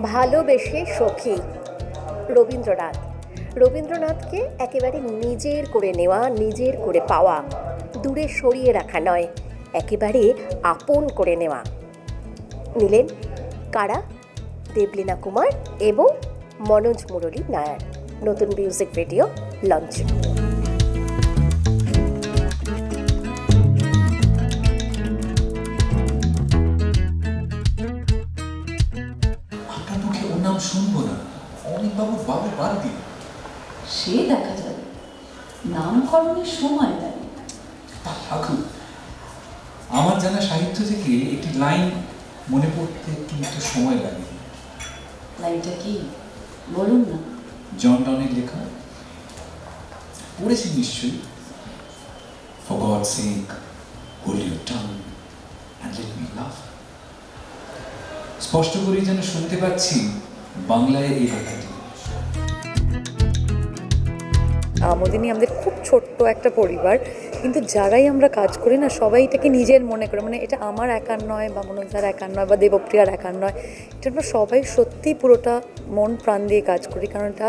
ভালোবেসে সখী। রবীন্দ্রনাথ রবীন্দ্রনাথকে একেবারে নিজের করে নেওয়া, নিজের করে পাওয়া, দূরে সরিয়ে রাখা নয়, একেবারে আপন করে নেওয়া। নিলেন কারা? দেবলীনা কুমার এবং মনোজ মুরলী নায়ার। নতুন মিউজিক ভিডিও লঞ্চ। শুনবো না, অনেক বাবুর বাবার বাড়ি সে দেখা যাবে, নামকরণের সময় লাগে। আমার জানা সাহিত্য থেকে একটি লাইন মনে পড়তে কিন্তু সময় লাগে। লাইনটা কি বলুন না। জন ডনের লেখা, পড়েছেন নিশ্চয়ই। For God's sake, hold your tongue and let me laugh. স্পষ্ট করেই যেন শুনতে পাচ্ছি বাংলায় এই লেখাটি। আমোদিনী আমাদের খুব ছোট্ট একটা পরিবার, কিন্তু যারাই আমরা কাজ করি না সবাই এটাকে নিজের মনে করে, মানে এটা আমার একার নয় বা মনোজার একার নয় বা দেবপ্রিয়ার একার নয়, এটা আমরা সবাই সত্যি পুরোটা মন প্রাণ দিয়ে কাজ করি। কারণ এটা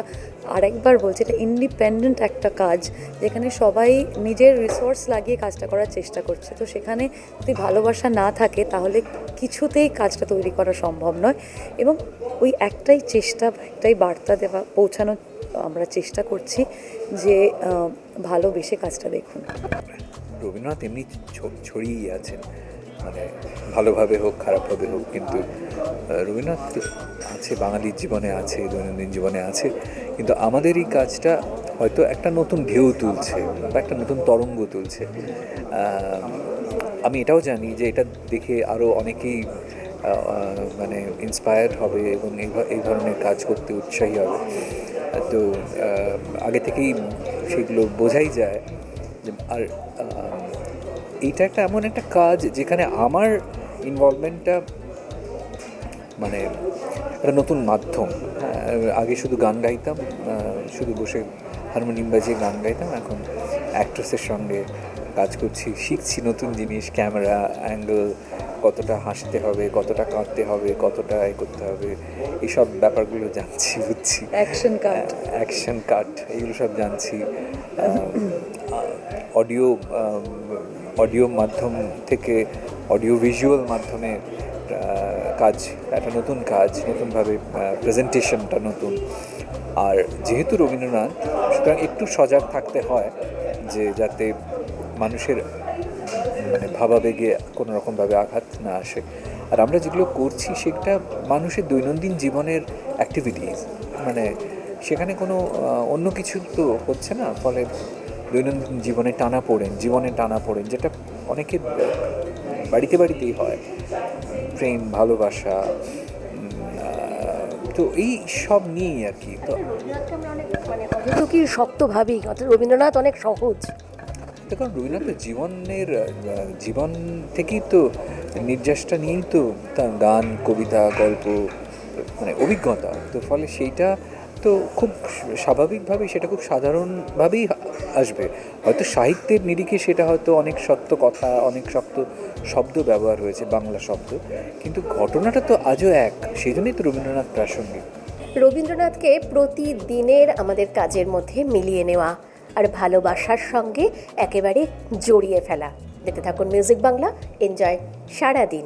আরেকবার বলছি, এটা ইন্ডিপেন্ডেন্ট একটা কাজ যেখানে সবাই নিজের রিসোর্স লাগিয়ে কাজটা করার চেষ্টা করছে। তো সেখানে যদি ভালোবাসা না থাকে তাহলে কিছুতেই কাজটা তৈরি করা সম্ভব নয়। এবং ওই একটাই চেষ্টা, একটাই বার্তা দেওয়া, পৌঁছানোর আমরা চেষ্টা করছি যে ভালোবেসে কাজটা দেখুন। রবীন্দ্রনাথ এমনি ছড়িয়েই আছেন, মানে ভালোভাবে হোক খারাপভাবে হোক, কিন্তু রবীন্দ্রনাথ আছে, বাঙালির জীবনে আছে, দৈনন্দিন জীবনে আছে। কিন্তু আমাদের এই কাজটা হয়তো একটা নতুন ঢেউ তুলছে বা একটা নতুন তরঙ্গ তুলছে। আমি এটাও জানি যে এটা দেখে আরও অনেকেই মানে ইন্সপায়ার্ড হবে এবং এই ধরনের কাজ করতে উৎসাহী হবে। তো আগে থেকেই সেগুলো বোঝাই যায়। আর এইটা একটা এমন একটা কাজ যেখানে আমার ইনভলভমেন্টটা মানে একটা নতুন মাধ্যম। আগে শুধু গান গাইতাম, শুধু বসে হারমোনিয়াম বাজিয়ে গান গাইতাম, এখন অ্যাক্ট্রেসের সঙ্গে কাজ করছি, শিখছি নতুন জিনিস, ক্যামেরা অ্যাঙ্গেল, কতটা হাসতে হবে, কতটা কাঁদতে হবে, কতটা করতে হবে, এইসব ব্যাপারগুলো জানছি, বুঝছি। অ্যাকশন কাট এগুলো সব জানছি। অডিও মাধ্যম থেকে অডিও ভিজুয়াল মাধ্যমে কাজ, একটা নতুন কাজ, নতুনভাবে প্রেজেন্টেশনটা নতুন। আর যেহেতু রবীন্দ্রনাথ, সুতরাং একটু সজাগ থাকতে হয় যে যাতে মানুষের মানে ভাবাবেগে কোনো রকমভাবে আঘাত না আসে। আর আমরা যেগুলো করছি সেটা মানুষের দৈনন্দিন জীবনের অ্যাক্টিভিটিস, মানে সেখানে কোনো অন্য কিছু তো হচ্ছে না। ফলে দৈনন্দিন জীবনে টানা পড়েন, যেটা অনেকের বাড়িতেই হয়, প্রেম, ভালোবাসা, তো এই সব নিয়েই আর কি। তো কি শক্ত ভাবি, রবীন্দ্রনাথ অনেক সহজ। দেখুন, রবীন্দ্রনাথের জীবন থেকেই তো নির্যাসটা নিয়েই তো তার গান, কবিতা, গল্প, মানে অভিজ্ঞতা। তো ফলে সেইটা তো খুব স্বাভাবিকভাবেই, সেটা খুব সাধারণভাবেই আসবে। হয়তো সাহিত্যের নিরিখে সেটা হয়তো অনেক সত্য কথা, অনেক শক্ত শব্দ ব্যবহার হয়েছে, বাংলা শব্দ, কিন্তু ঘটনাটা তো আজও এক। সেই জন্যই তো রবীন্দ্রনাথ প্রাসঙ্গিক। রবীন্দ্রনাথকে প্রতিদিনের আমাদের কাজের মধ্যে মিলিয়ে নেওয়া আর ভালোবাসার সঙ্গে একেবারে জড়িয়ে ফেলা। দেখতে থাকুন মিউজিক বাংলা, এনজয় সারাদিন।